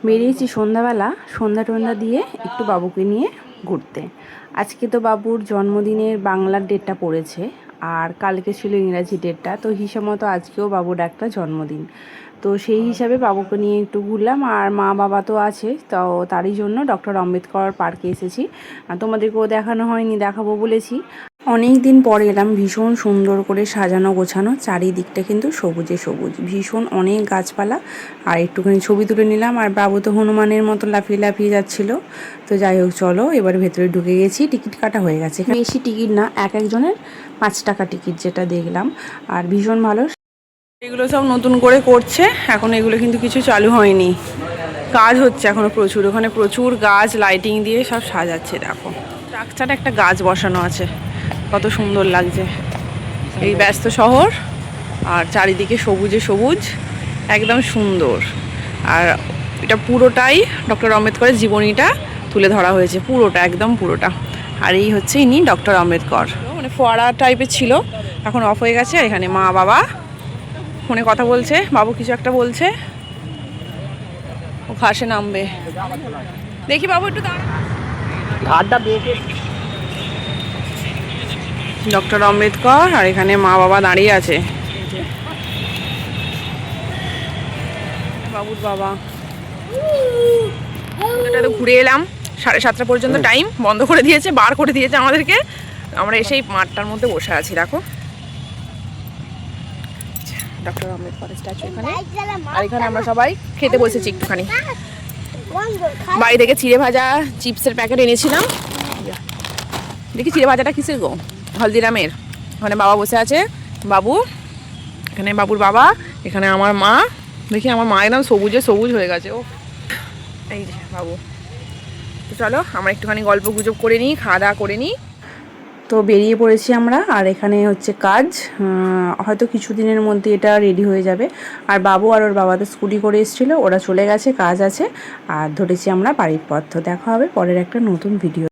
বেরিয়েছি সন্ধ্যাবেলা, সন্ধ্যা টন্ধ্যা দিয়ে একটু বাবুকে নিয়ে ঘুরতে। আজকে তো বাবুর জন্মদিনের বাংলার ডেটটা পড়েছে, আর কালকে ছিল ইংরাজি ডেটটা, তো হিসাব মতো আজকেও বাবুর একটা জন্মদিন। তো সেই হিসাবে বাবুকে নিয়ে একটু ঘুরলাম, আর মা বাবা তো আছে, তো তারই জন্য ডক্টর আম্বেদকর পার্কে এসেছি। আর তোমাদেরকেও দেখানো হয়নি, দেখাবো বলেছি। অনেক দিন পরে এলাম। ভীষণ সুন্দর করে সাজানো গোছানো, চারিদিকটা কিন্তু সবুজে সবুজ, ভীষণ অনেক গাছপালা। আর একটুখানি ছবি তুলে নিলাম, আর বাবু তো হনুমানের মতো লাফিয়ে লাফিয়ে যাচ্ছিল। তো যাই হোক, চলো এবার ভেতরে ঢুকে গেছি। টিকিট কাটা হয়ে গেছে, বেশি টিকিট না, এক একজনের 5 টাকা টিকিট যেটা দেখলাম। আর ভীষণ ভালো। এগুলো সব নতুন করে করছে এখন, এগুলো কিন্তু কিছু চালু হয়নি, কাজ হচ্ছে এখনো প্রচুর। ওখানে প্রচুর গাছ লাইটিং দিয়ে সব সাজাচ্ছে, দেখো ট্রাকচারে একটা গাছ বসানো আছে, কত সুন্দর লাগছে। এই ব্যস্ত শহর, আর চারিদিকে সবুজে সবুজ, একদম সুন্দর। আর এটা পুরোটাই ডক্টর আম্বেদকরের জীবনীটা তুলে ধরা হয়েছে, পুরোটা, একদম পুরোটা। আর এই হচ্ছে ইনি ডক্টর আম্বেদকর। মানে ফোয়ারা টাইপের ছিল, এখন অফ হয়ে গেছে। এখানে মা বাবা ফোনে কথা বলছে, বাবু কিছু একটা বলছে, ও ঘাসে নামবে। দেখি বাবু একটু দাঁড়া। ডক্টর আম্বেদকর, আর এখানে মা বাবা দাঁড়িয়ে আছে, বাবুর বাবা। এটা তো ঘুরে এলাম, 7:30 পর্যন্ত টাইম, বন্ধ করে দিয়েছে, বার করে দিয়েছে আমাদেরকে। আমরা এসেই মাঠটার মধ্যে বসে আছি, দেখো ডক্টর আম্বেদকরের স্ট্যাচু এখানে। আর এখানে আমরা সবাই খেতে বসেছি একটুখানি। বাড়ি থেকে চিড়ে ভাজা চিপসের প্যাকেট এনেছিলাম। দেখি চিড়ে ভাজাটা কিসের গো? হলদিরামের। ওখানে বাবা বসে আছে, বাবু, এখানে বাবুর বাবা, এখানে আমার মা। দেখি আমার মা একদম সবুজে সবুজ হয়ে গেছে। ও এই যে বাবু। তো চলো আমরা একটুখানি গল্প গুজব করে নিই, খাওয়া দাওয়া করে নিই। তো বেরিয়ে পড়েছি আমরা, আর এখানে হচ্ছে কাজ, হয়তো কিছুদিনের মধ্যে এটা রেডি হয়ে যাবে। আর বাবু আর ওর বাবাদের স্কুটি করে এসেছিলো, ওরা চলে গেছে, কাজ আছে। আর ধরেছি আমরা বাড়ির পথ। তো দেখা হবে পরের একটা নতুন ভিডিও।